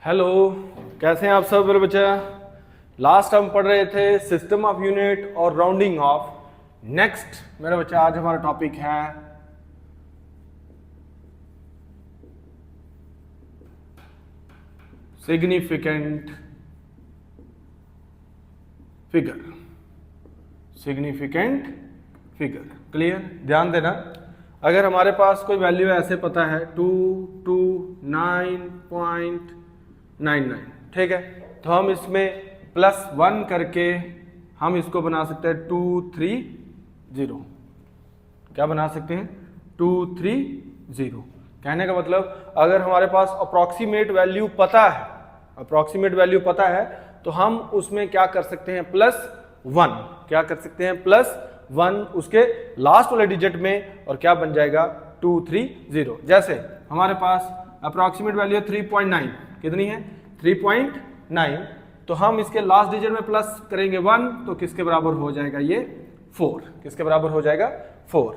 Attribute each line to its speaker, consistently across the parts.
Speaker 1: Hello, कैसे हैं आप सब मेरे बच्चा। लास्ट हम पढ़ रहे थे सिस्टम ऑफ यूनिट और राउंडिंग ऑफ। नेक्स्ट मेरा बच्चा आज हमारा टॉपिक है significant figure. Significant figure clear. ध्यान देना, अगर हमारे पास कोई वैल्यू ऐसे पता है 229.99, ठीक है, तो हम इसमें +1 करके हम इसको बना सकते हैं 230। क्या बना सकते हैं? 230। कहने का मतलब अगर हमारे पास अप्रॉक्सीमेट वैल्यू पता है तो हम उसमें क्या कर सकते हैं? +1। क्या कर सकते हैं? +1 उसके लास्ट वाले डिजिट में, और क्या बन जाएगा? 230। जैसे हमारे पास अप्रॉक्सीमेट वैल्यू 3.9, कितनी है? 3.9, तो हम इसके लास्ट डिजिट में प्लस करेंगे 1, तो किसके बराबर हो जाएगा? ये 4। किसके बराबर हो जाएगा? 4।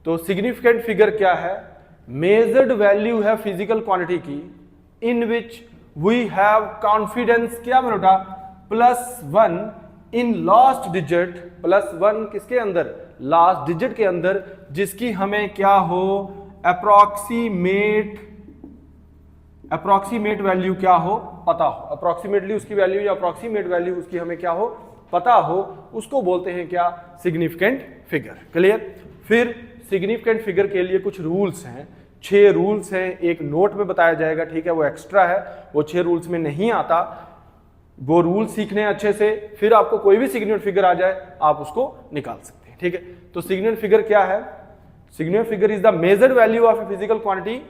Speaker 1: तो सिग्निफिकेंट फिगर क्या है? मेजर्ड वैल्यू है फिजिकल क्वांटिटी की इन विच वी हैव कॉन्फिडेंस, क्या बेटा? +1 इन लास्ट डिजिट। +1 किसके अंदर? लास्ट डिजिट के अंदर, जिसकी हमें क्या हो? अप्रॉक्सीमेट वैल्यू क्या हो? पता हो। अप्रॉक्सीमेटली उसकी वैल्यू या अप्रॉक्सीमेट वैल्यू उसकी हमें क्या हो? पता हो। उसको बोलते हैं क्या? Significant figure. क्लियर। फिर सिग्निफिकेंट फिगर के लिए कुछ रूल्स हैं, 6 रूल्स हैं। एक नोट में बताया जाएगा, ठीक है, वो एक्स्ट्रा है, वो 6 रूल्स में नहीं आता। वो रूल सीखने अच्छे से, फिर आपको कोई भी सिग्निफिकेंट फिगर आ जाए आप उसको निकाल सकते हैं, ठीक है। तो सिग्निफिकेंट फिगर क्या है? Significant figure is the measured value of a physical quantity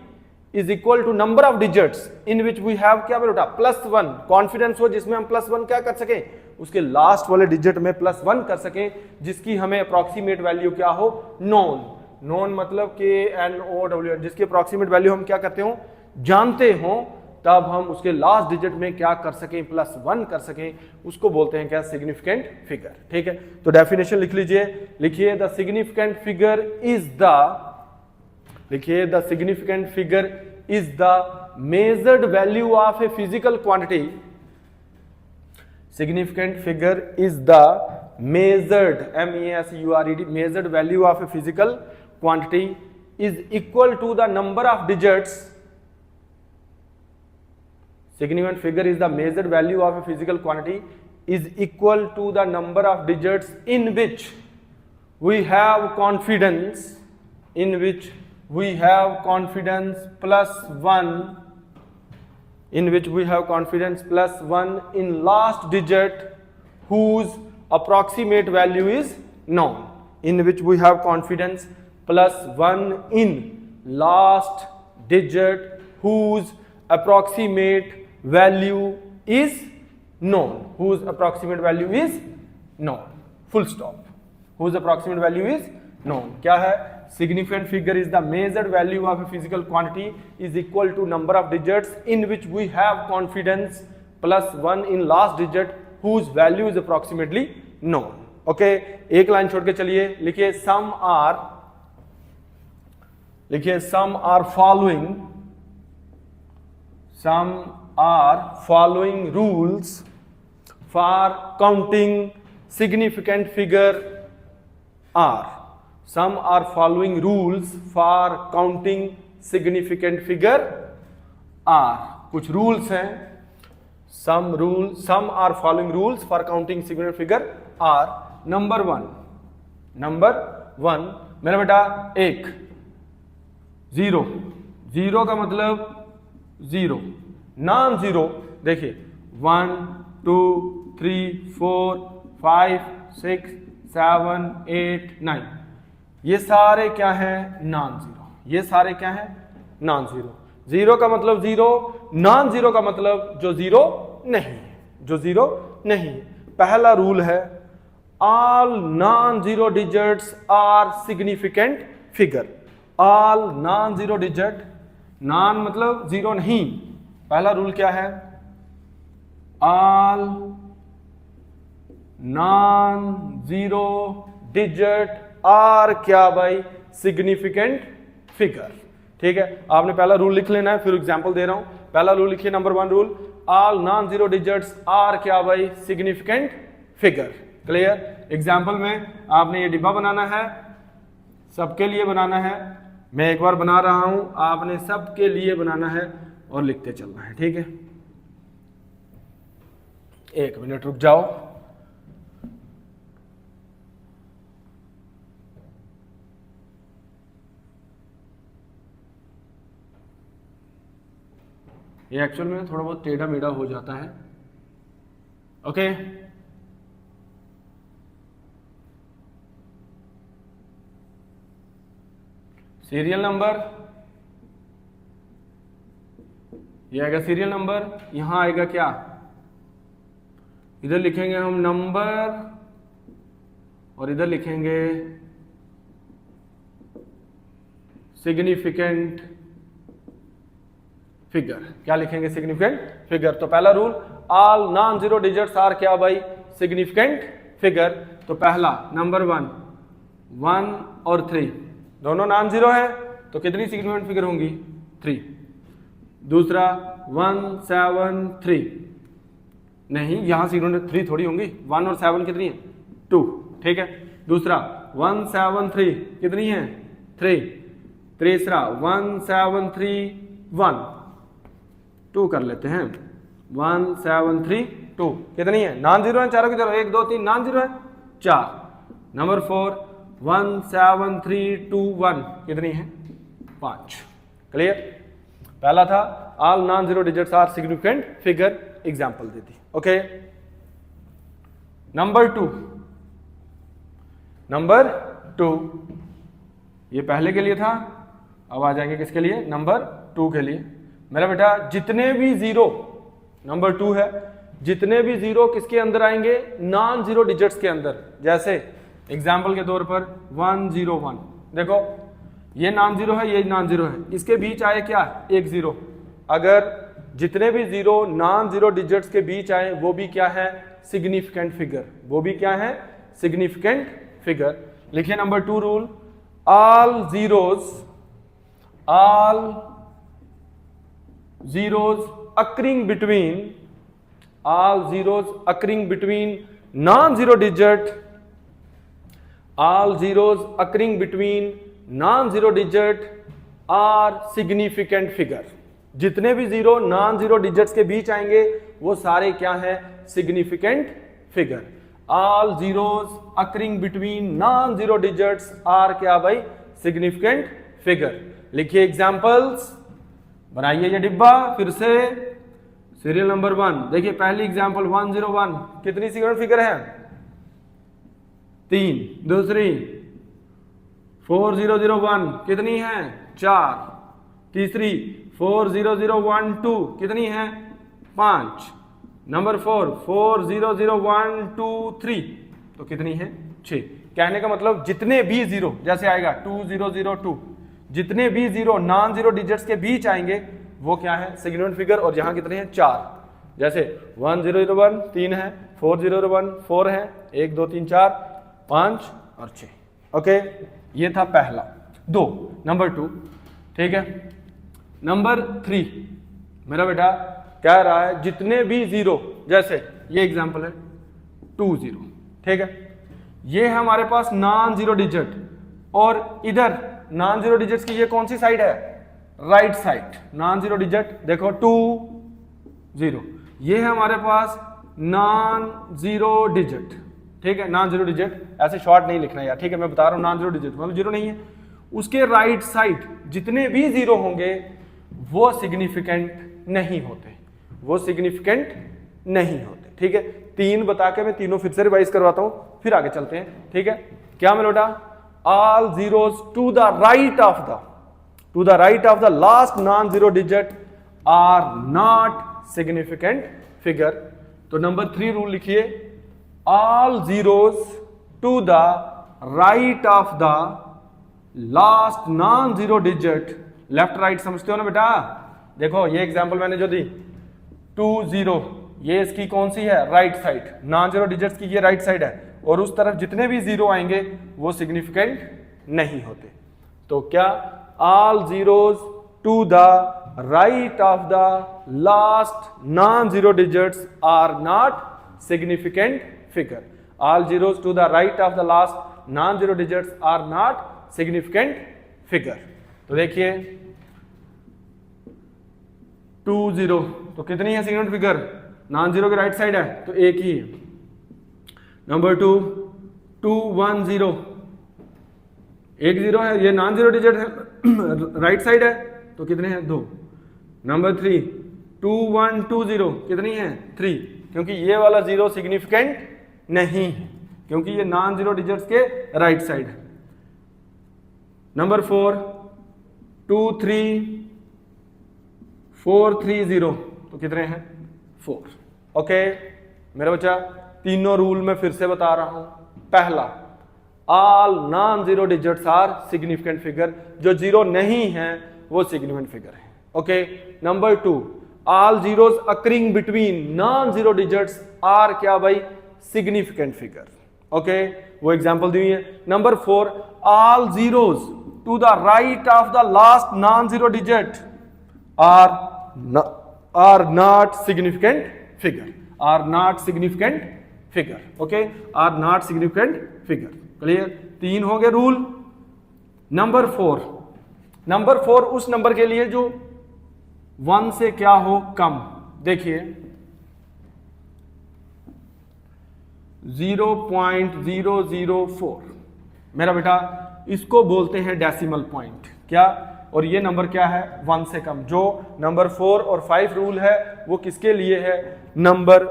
Speaker 1: is equal to number of digits in which we have, क्या बेटा? +1। कॉन्फिडेंस हो जिसमें हम +1 क्या कर सकें? उसके लास्ट वाले डिजिट में +1 कर सकें, जिसकी हमें अप्रॉक्सीमेट वैल्यू क्या हो? नोन मतलब KNOW, जिसकी अप्रॉक्सीमेट वैल्यू हम क्या करते हो? जानते हो, तब हम उसके लास्ट डिजिट में क्या कर सकें? +1 कर सकें, उसको बोलते हैं क्या? Significant figure. ठीक है, तो डेफिनेशन लिख लीजिए। लिखिए the significant figure is the significant figure is the measured value of a physical quantity. Significant figure is the measured, MEASURED, measured value of a physical quantity is equal to the number of digits. Significant figure is the measured value of a physical quantity is equal to the number of digits in which we have confidence, +1, in which we have confidence +1 in last digit whose approximate value is known. In which we have confidence +1 in last digit whose approximate value is known. Whose approximate value is known. Full stop. Whose approximate value is known. क्या है? Significant figure is the measured value of a physical quantity is equal to number of digits in which we have confidence +1 in last digit whose value is approximately known. Okay, एक line छोड़ के चलिए, लिखिए some are following rules for counting significant figure are. Some are following rules for counting significant figure are. कुछ rules हैं। Some are following rules for counting significant figure are. Number 1 मेरा बेटा 1, 0 का मतलब 0, नॉन 0। देखिए 1 2 3 4 5 6 7 8 9, ये सारे क्या हैं? नॉन 0। ये सारे क्या हैं? नॉन 0। 0 का मतलब 0, नॉन 0 का मतलब जो 0 नहीं है। पहला रूल है all non 0 digits are significant figure. All non 0 digit, non मतलब 0 नहीं। पहला रूल क्या है? ऑल नॉन 0 डिजिट आर क्या भाई? Significant figure. ठीक है, आपने पहला रूल लिख लेना है, फिर एग्जांपल दे रहा हूं। पहला रूल लिखिए, number 1 rule, all non zero digits are क्या भाई, सिग्निफिकेंट फिगर। क्लियर। एग्जाम्पल में आपने ये डिब्बा बनाना है, सबके लिए बनाना है, मैं एक बार बना रहा हूं, आपने सबके लिए बनाना है और लिखते चलना है। ठीक है, एक मिनट रुक जाओ। ये एक्चुअल में थोड़ा बहुत टेढ़ा मेढ़ा हो जाता है। ओके, सीरियल नंबर, ये आएगा सीरियल नंबर, यहां आएगा क्या, इधर लिखेंगे हम नंबर और इधर लिखेंगे सिग्निफिकेंट फिगर। क्या लिखेंगे, सिग्निफिकेंट फिगर। तो पहला rule, all non zero digits are क्या भाई, सिग्निफिकेंट फिगर। तो पहला नंबर 1 और 3 दोनों नॉन जीरो है, तो कितनी सिग्निफिकेंट फिगर होंगी, 3। दूसरा 1 7 3, नहीं यहां सिग्निफिकेंट 3 थोड़ी होंगी, 1 और 7 कितनी है, 2। ठीक है, दूसरा 1 7 3 कितनी है, 3। तीसरा 1 7 3 1, 2 कर लेते हैं, 1 7 3 2 कितनी है, नॉन जीरो है चारों की तरफ, 1 2 3 नॉन जीरो है, 4। नंबर 4 1 7 3 2 1 कितनी है, 5। क्लियर। पहला था all non zero digits are significant figure, example दे दी। ओके, नंबर 2, ये पहले के लिए था, अब आ जाएंगे किसके लिए, नंबर 2 के लिए। मेरा बेटा जितने भी जीरो, नंबर 2 है, जितने भी जीरो किसके अंदर आएंगे, नॉन जीरो डिजिट्स के अंदर। जैसे एग्जाम्पल के तौर पर 1 0 1, देखो ये नॉन जीरो है, ये नॉन जीरो है, इसके बीच आए क्या, एक जीरो। अगर जितने भी जीरो नॉन जीरो डिजिट्स के बीच आए वो भी क्या है, सिग्निफिकेंट फिगर, वो भी क्या है, सिग्निफिकेंट फिगर। लिखिए number 2 rule, all zeros occurring between non-zero digit, all zeros occurring between non-zero digit are significant figure। जितने भी जीरो नॉन जीरो डिजिट्स के बीच आएंगे वो सारे क्या है, significant figure. All zeros occurring between non zero digits are क्या भाई, सिग्निफिकेंट फिगर। लिखिए एग्जांपल्स, बनाइए ये डिब्बा फिर से। सीरियल नंबर 1, देखिए पहली एग्जांपल 1 0 1 कितनी सिग्निफिकेंट फिगर है, 3। दूसरी 4 0 0 1 कितनी है, 4। तीसरी 4 0 0 1 2 कितनी है, 5। नंबर 4 0 0 1 2 3 तो कितनी है, 6। कहने का मतलब जितने भी जीरो, जैसे आएगा 2 0 0 2, जितने भी जीरो नॉन जीरो डिजिट्स के बीच आएंगे वो क्या है, सिग्निफिकेंट फिगर। और यहां कितने हैं, 4। जैसे 1 0 0 1 3 है, 4 0 0 1 4 है, 1 2 3 4 5 और 6। ओके, ये था पहला 2, नंबर 2। ठीक है, नंबर 3 मेरा बेटा कह रहा है जितने भी जीरो, जैसे ये एग्जांपल है 2 0, ठीक है, ये है हमारे पास नॉन जीरो डिजिट, और इधर नॉन जीरो डिजिट्स की ये कौन सी साइड है, right side. Non zero digit देखो 2 0, ये है हमारे पास नॉन जीरो डिजिट। ठीक है, नॉन जीरो डिजिट ऐसे शॉर्ट नहीं लिखना यार, ठीक है, मैं बता रहा हूं नॉन जीरो डिजिट मतलब जीरो नहीं है, उसके राइट साइड जितने भी जीरो होंगे वो सिग्निफिकेंट नहीं होते, वो सिग्निफिकेंट नहीं होते। ठीक है, 3 बता के मैं तीनों फिर से रिवाइज करवाता हूं, फिर आगे चलते हैं। ठीक है, क्या मेलोडा, all zeros to the right of the last non-zero digit are not significant figure। तो नंबर 3 रूल लिखिए, all zeros to the right of the last non-zero digit, left right समझते हो ना बेटा। देखो ये एग्जांपल मैंने जो दी 2 0, ये इसकी कौन सी है, right side, non zero digits की ये राइट साइड है, और उस तरफ जितने भी जीरो आएंगे वो सिग्निफिकेंट नहीं होते। तो क्या, all zeros to the right of the last non-zero digits are not significant figure. All zeros to the right of the last non-zero digits are not significant figure. तो देखिए 20 तो कितनी है सिग्निफिकेंट फिगर? नॉन जीरो के right side है तो एक ही है. नंबर 2 210 एक जीरो है, ये नॉन जीरो डिजिट है, राइट साइड है तो कितने हैं? 2. नंबर 3 2120 कितनी है? 3, क्योंकि ये वाला जीरो सिग्निफिकेंट नहीं है क्योंकि ये नॉन जीरो डिजिट्स के राइट साइड है. नंबर 4 23430 तो कितने हैं? 4. ओके मेरा बच्चा, तीनों रूल मैं फिर से बता रहा हूं. पहला, all non zero digits are significant figure, जो जीरो नहीं है वो सिग्निफिकेंट फिगर है. Okay. Number 2, all zeros occurring between non zero digits are क्या भाई? Significant figure. ओके वो एग्जांपल दी है. Number 4, all zeros to the right of the last non zero digit are not significant figure. Are not significant figure. Okay, are not significant figure. Clear? 3 हो गए rule. Number 4 उस number के लिए जो 1 से क्या हो? कम. देखिए 0.004 मेरा बेटा, इसको बोलते हैं डेसिमल पॉइंट. क्या? और ये नंबर क्या है? 1 से कम. जो नंबर 4 और 5 रूल है वो किसके लिए है? नंबर,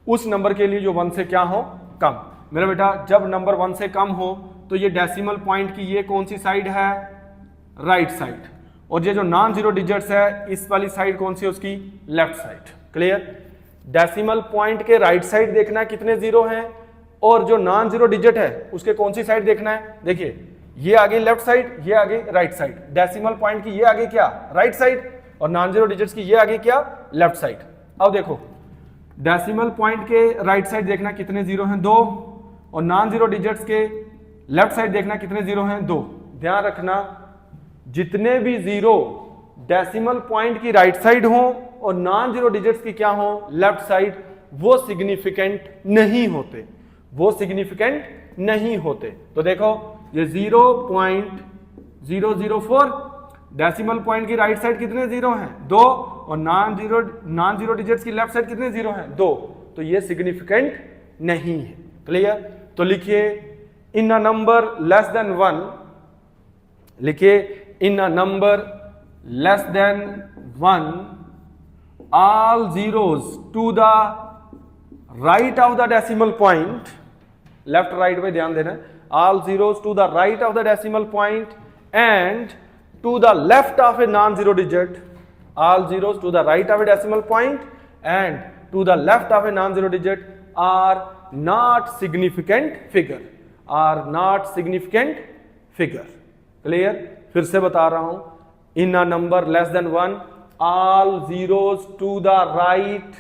Speaker 1: उस नंबर के लिए जो 1 से क्या हो? कम. मेरा बेटा, जब नंबर 1 से कम हो तो ये डेसिमल पॉइंट की ये कौन सी साइड है? Right side. और ये जो नॉन जीरो डिजिट्स है इस वाली साइड कौन सी है उसकी? Left side. Clear? Decimal point के राइट साइड देखना कितने जीरो हैं, और जो नॉन जीरो डिजिट है उसके कौन सी साइड देखना है. देखिए ये आगे लेफ्ट साइड, ये आगे राइट साइड. डेसिमल पॉइंट की ये आगे क्या? Right side. और नॉन जीरो डिजिट्स की ये आगे क्या? Left side. अब देखो डेसिमल पॉइंट के राइट साइड देखना कितने जीरो हैं? 2. और नॉन जीरो डिजिट्स के लेफ्ट साइड देखना कितने जीरो हैं? 2. ध्यान रखना, जितने भी जीरो डेसिमल पॉइंट की राइट साइड हो और नॉन जीरो डिजिट्स की क्या हो? लेफ्ट साइड, वो सिग्निफिकेंट नहीं होते. वो सिग्निफिकेंट नहीं होते. तो देखो ये 0.004 डेसिमल पॉइंट की राइट साइड कितने जीरो हैं? 2. और नॉन जीरो डिजिट्स की लेफ्ट साइड कितने जीरो हैं? 2. तो ये सिग्निफिकेंट नहीं है. क्लियर? तो लिखिए in a number less than 1, लिखिए in a number less than 1 all zeros to the right of the decimal point, left right में ध्यान देना, all zeros to the right of the decimal point and to the left of a non-zero digit, all zeros to the right of a decimal point and to the left of a non-zero digit are not significant figure, are not significant figure. Clear? फिर से बता रहा हूं, in a number less than 1 all zeros to the right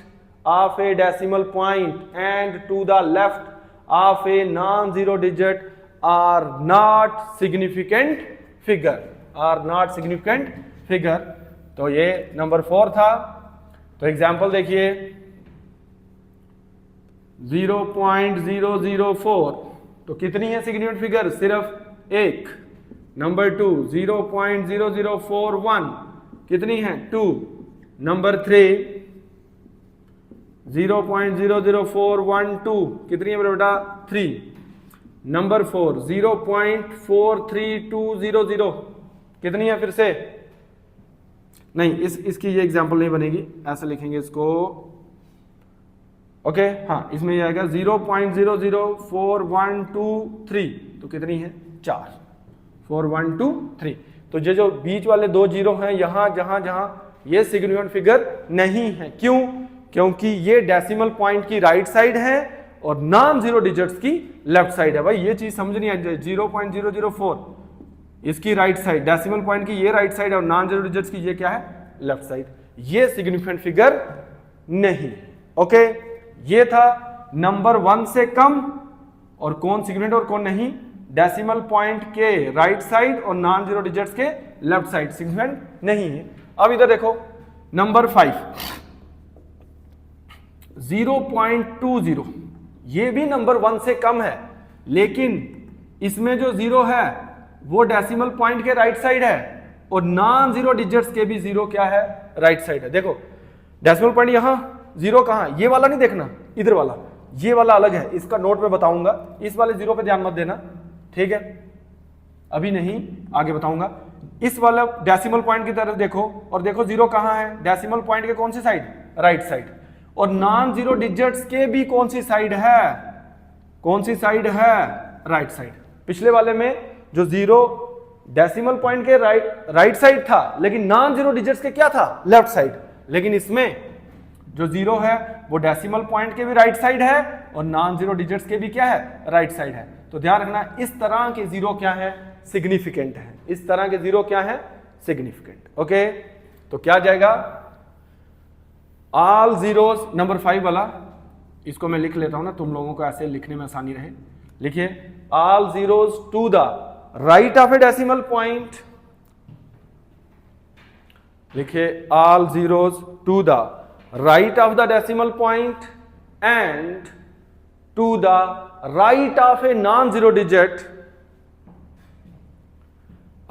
Speaker 1: of a decimal point and to the left of a non-zero digit are not significant figure, are not significant figure. तो ये number 4 था. तो example देखिए 0.004 तो कितनी है significant figure? सिर्फ 1. Number 2 0.0041 कितनी है? 2. नंबर 3 0.00412 कितनी है मेरा बेटा? 3. नंबर 4 0.43200 कितनी है? फिर से नहीं, इसकी ये एग्जांपल नहीं बनेगी, ऐसे लिखेंगे इसको. ओके हाँ, इसमें ये आएगा 0.00412 तो कितनी है? 4. 4123. तो ये जो बीच वाले 2 जीरो हैं यहां जहां ये सिग्निफिकेंट फिगर नहीं है. क्यों? क्योंकि ये डेसिमल पॉइंट की राइट साइड है और नॉन जीरो डिजिट्स की लेफ्ट साइड है. भाई ये चीज समझनी है. 0.004 इसकी राइट साइड, डेसिमल पॉइंट की ये राइट साइड और नॉन जीरो डिजिट्स की ये क्या है? Left side. ये सिग्निफिकेंट फिगर नहीं. ओके ये था नंबर 1 से कम और कौन सिग्निफिकेंट और कौन नहीं. डेसिमल पॉइंट के राइट साइड और नॉन जीरो डिजिट्स के लेफ्ट साइड सिग्निफिकेंट नहीं है. अब इधर देखो नंबर 5 0.20, ये भी नंबर 1 से कम है, लेकिन इसमें जो 0 है वो डेसिमल पॉइंट के राइट साइड है और नॉन जीरो डिजिट्स के भी 0 क्या है, राइट साइड है। देखो डेसिमल पॉइंट यहां, 0 कहां, ये वाला नहीं देखना, इधर वाला, ये वाला अलग है, इसका नोट में बताऊंगा, इस वाले 0 पे ध्यान मत देना, ठीक है, अभी नहीं, आगे बताऊंगा। इस वाला डेसिमल पॉइंट की तरफ देखो और देखो 0 कहां है, डेसिमल पॉइंट के कौन सी साइड, राइट साइड, और नॉन जीरो डिजिट्स के भी कौन सी साइड है, कौन सी साइड है, राइट साइड। पिछले वाले में जो 0 डेसिमल पॉइंट के राइट साइड था, लेकिन नॉन जीरो डिजिट्स के क्या था, लेफ्ट साइड, लेकिन इसमें जो 0 है वो डेसिमल पॉइंट के भी राइट साइड है और नॉन जीरो डिजिट्स के भी क्या है, राइट साइड है। तो ध्यान रखना इस तरह के 0 क्या है, सिग्निफिकेंट है, इस तरह के 0 क्या है, सिग्निफिकेंट। ओके, तो क्या जाएगा, ऑल जीरोस, नंबर 5 वाला, इसको मैं लिख लेता हूं ना, तुम लोगों को ऐसे लिखने में आसानी रहे। लिखिए all zeros to the right of a decimal point, लिखिए all zeros to the right of the decimal point and to the right of a non zero digit,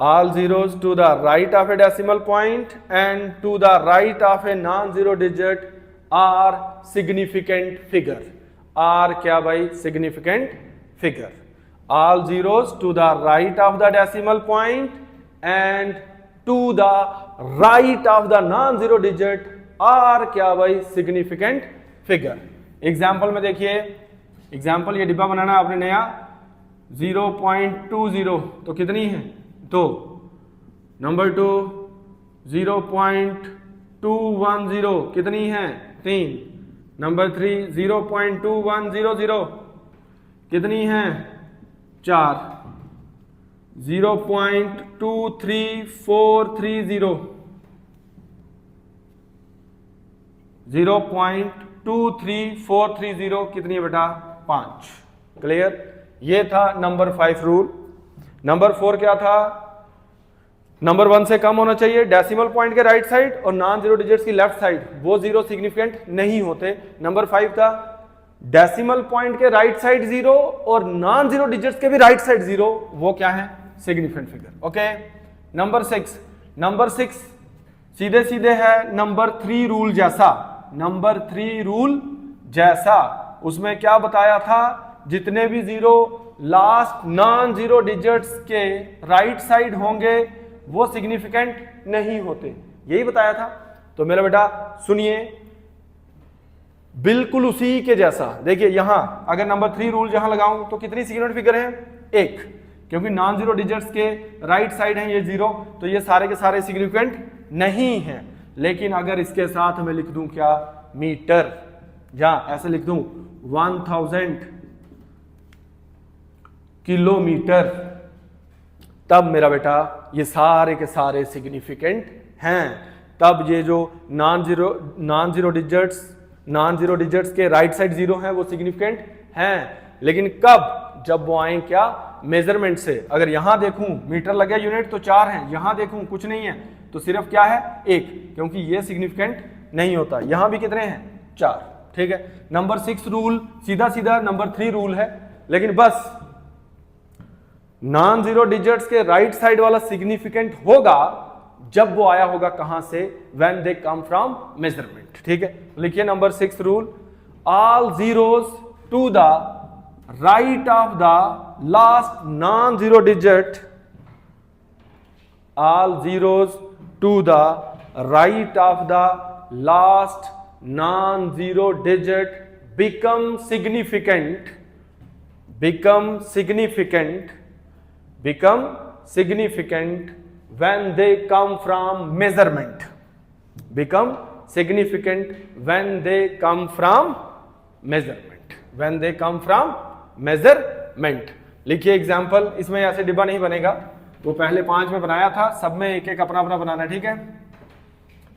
Speaker 1: all zeros to the right of a decimal point and to the right of a non-zero digit are significant figure, are क्या भाई, significant figure। all zeros to the right of the decimal point and to the right of the non-zero digit are क्या भाई, significant figure। Example में देखिए, example ये डिब्बा बनाना आपने नया, 0.20 तो कितनी है, 2, नंबर 2 0.210 कितनी है, 3, नंबर 3 0.2100 कितनी है, 4, 0.23430 0.23430 कितनी है बेटा, 5। क्लियर, ये था नंबर 5 रूल। नंबर 4 क्या था, नंबर 1 से कम होना चाहिए, डेसिमल पॉइंट के राइट साइड और नॉन जीरो डिजिट्स की लेफ्ट साइड, वो 0 सिग्निफिकेंट नहीं होते। नंबर 5 था डेसिमल पॉइंट के राइट साइड 0 और नॉन जीरो डिजिट्स के भी राइट साइड 0, वो क्या है, significant figure. Okay, number 6, number 6 सीधे सीधे है नंबर 3 रूल जैसा, नंबर 3 रूल जैसा। उसमें क्या बताया था, जितने भी 0 लास्ट नॉन जीरो डिजिट्स के राइट साइड होंगे वो सिग्निफिकेंट नहीं होते, यही बताया था। तो मेरा बेटा सुनिए, बिल्कुल उसी के जैसा। देखिए यहां अगर नंबर 3 रूल जहां लगाऊं तो कितनी सिग्निफिकेंट फिगर है, 1, क्योंकि नॉन जीरो डिजिट्स के राइट साइड है ये 0, तो ये सारे के सारे सिग्निफिकेंट नहीं है। लेकिन अगर इसके साथ मैं लिख दूं क्या, मीटर, या ऐसे लिख दूं 1000 किलोमीटर, तब मेरा बेटा ये सारे के सारे सिग्निफिकेंट हैं। तब ये जो नॉन जीरो डिजिट्स के राइट साइड 0 हैं वो सिग्निफिकेंट हैं। लेकिन कब, जब वो आए क्या, मेजरमेंट से। अगर यहां देखूं मीटर लगे यूनिट तो 4 हैं, यहां देखूं कुछ नहीं है तो सिर्फ क्या है, 1, क्योंकि ये सिग्निफिकेंट नहीं होता। यहां भी कितने हैं, 4। ठीक है, नंबर 6 रूल सीधा सीधा नंबर 3 रूल है, लेकिन बस नॉन जीरो डिजिट्स के राइट साइड वाला सिग्निफिकेंट होगा जब वो आया होगा कहां से, when they come from measurement. ठीक है, लिखिए number 6 rule, all zeros to the right of the last non zero digit, all zeros to the right of the last non zero digit become significant when they come from measurement, become significant when they come from measurement। लिखिए example, इसमें ऐसे डिब्बा नहीं बनेगा, वो पहले 5 में बनाया था, सब में एक एक अपना अपना बनाना है। ठीक है,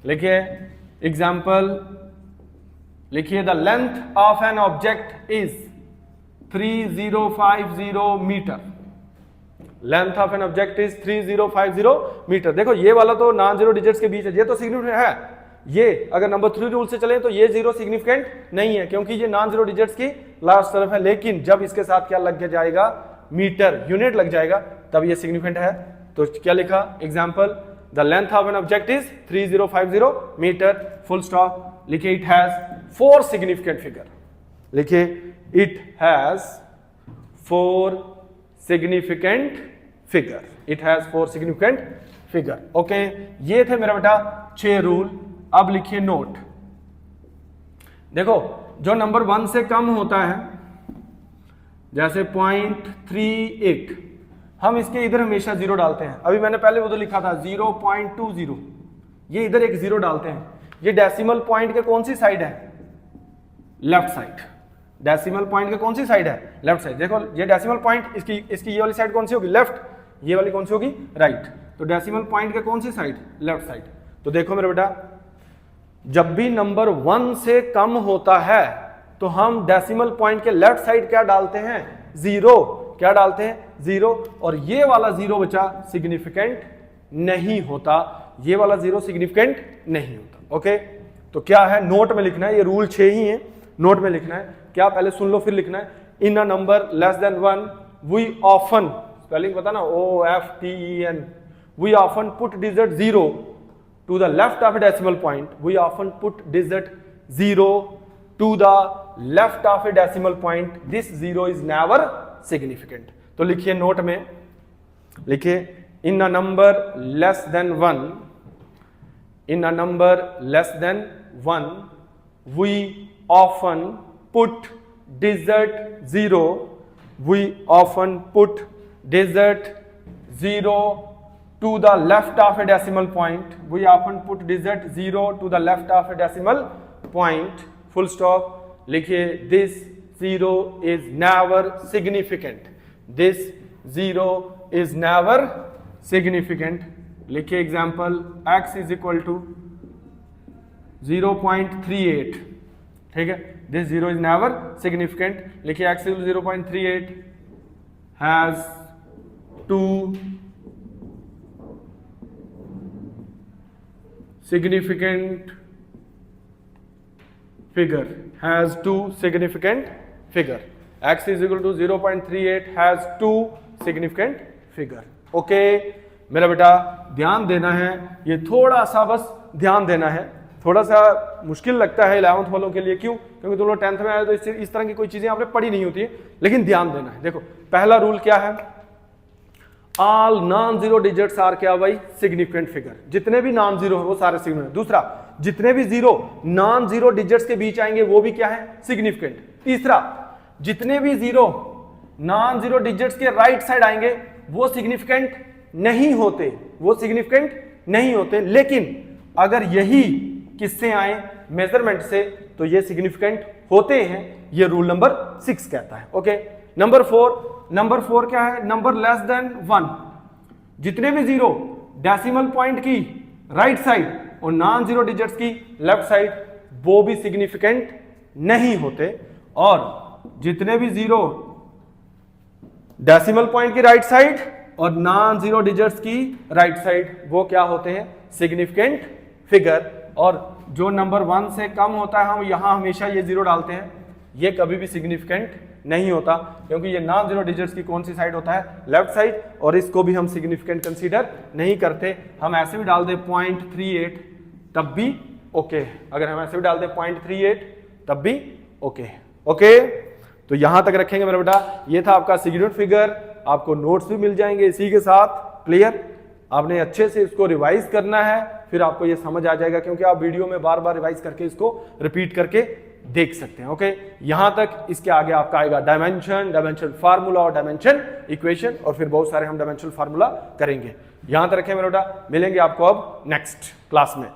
Speaker 1: लिखिए एग्जाम्पल, लिखिए the length of an object is 3050 metre. Length of an object is 3050 metre. देखो ये वाला तो नॉन जीरो डिजिट्स के बीच है, ये तो सिग्निफिकेंट है। ये अगर नंबर 3 रूल से चले तो ये जीरो सिग्निफिकेंट नहीं है क्योंकि ये नॉन जीरो डिजिट्स की लास्ट तरफ है, लेकिन जब इसके साथ क्या लग जाएगा, मीटर यूनिट लग जाएगा, तब ये सिग्निफिकेंट है। तो क्या लिखा, example the length of an object is 3050 metre, full stop. लिखिए इट हैज 4 सिग्निफिकेंट फिगर। लिखिए it has 4 significant figure. It has 4 significant figure. Okay, ये थे मेरा बेटा 6 रूल। अब लिखिए नोट। देखो जो नंबर 1 से कम होता है, जैसे 0.38, हम इसके इधर हमेशा 0 डालते हैं। अभी मैंने पहले वो तो लिखा था 0.20, ये इधर एक 0 डालते हैं। ये डेसिमल पॉइंट के कौन सी साइड है, लेफ्ट साइड। डेसिमल पॉइंट के कौन सी साइड है, लेफ्ट साइड। देखो ये डेसिमल पॉइंट, इसकी ये वाली साइड कौन सी होगी, लेफ्ट, ये वाली कौन सी होगी, राइट। तो डेसिमल पॉइंट के कौन सी साइड, लेफ्ट साइड। तो देखो मेरे बेटा, जब भी नंबर 1 से कम होता है तो हम डेसिमल पॉइंट के लेफ्ट साइड क्या डालते हैं, 0। क्या डालते हैं, 0। और ये वाला 0 बचा सिग्निफिकेंट नहीं होता, ये वाला 0 सिग्निफिकेंट नहीं होता। ओके, तो क्या है, नोट में लिखना है, ये रूल 6 ही है, नोट में लिखना है। क्या, पहले सुन लो फिर लिखना है। In a number less than 1 we often, spelling पता ना, OFTEN, we often put digit 0 to the left of a decimal point. We often put digit 0 to the left of a decimal point. This 0 is never significant. तो लिखिए note में, लिखिए in a number less than 1, in a number less than 1 we often put digit 0, we often put digit 0 to the left of a decimal point. We often put digit 0 to the left of a decimal point. Full stop. लिखिए this 0 is never significant. This 0 is never significant. लिखिए example x is equal to 0.38. ठीक है, this 0 is never significant. लिखिए x is 0.38 has 2 significant figure, has 2 significant figure. X is equal to 0.38 has 2 significant figure. Okay मेरा बेटा, ध्यान देना है, ये थोड़ा सा बस ध्यान देना है। थोड़ा सा मुश्किल लगता है 11th वालों के लिए, क्यों, क्योंकि तुम लोग 10th में आए तो इस तरह की कोई चीजें आपने पढ़ी नहीं होती है, लेकिन ध्यान देना है। देखो पहला रूल क्या है, all non zero digits are क्या भाई, सिग्निफिकेंट फिगर। जितने भी नॉन जीरो है वो सारे सिग्निफिकेंट। दूसरा, जितने भी जीरो नॉन जीरो डिजिट्स के बीच आएंगे वो भी क्या है, सिग्निफिकेंट। तीसरा, जितने भी जीरो नॉन जीरो डिजिट्स के राइट साइड आएंगे वो सिग्निफिकेंट नहीं होते, वो सिग्निफिकेंट नहीं होते। लेकिन अगर यही किससे आए, मेजरमेंट से, तो ये सिग्निफिकेंट होते हैं। ये रूल नंबर 6 कहता है। ओके, नंबर 4 क्या है, नंबर लेस देन 1, जितने भी जीरो डेसिमल पॉइंट की राइट साइड और नॉन जीरो डिजिट्स की लेफ्ट साइड, वो भी सिग्निफिकेंट नहीं होते। और जितने भी जीरो डेसिमल पॉइंट की राइट साइड और नॉन जीरो डिजिट्स की राइट साइड, वो क्या होते हैं, सिग्निफिकेंट फिगर। और जो नंबर 1 से कम होता है, हम यहां हमेशा ये जीरो डालते हैं, ये कभी भी सिग्निफिकेंट नहीं होता, क्योंकि ये नॉन जीरो डिजिट्स की कौन सी साइड होता है, लेफ्ट साइड, और इसको भी हम सिग्निफिकेंट कंसीडर नहीं करते। हम ऐसे भी डाल दें 0.38 तब भी ओके, अगर हम ऐसे भी डाल दें 0.38 तब भी ओके। ओके, तो यहां तक रखेंगे मेरा बेटा। ये था आपका सिग्निफिकेंट फिगर, आपको नोट्स भी मिल जाएंगे इसी के साथ। क्लियर, आपने अच्छे से इसको रिवाइज करना है, फिर आपको ये समझ आ जाएगा, क्योंकि आप वीडियो में बार बार रिवाइज करके इसको रिपीट करके देख सकते हैं। ओके, यहां तक। इसके आगे आपका आएगा डायमेंशन फार्मूला और डायमेंशन इक्वेशन, और फिर बहुत सारे हम डायमेंशनल फार्मूला करेंगे। यहां तक रखें मेरा बेटा, मिलेंगे आपको अब नेक्स्ट क्लास में।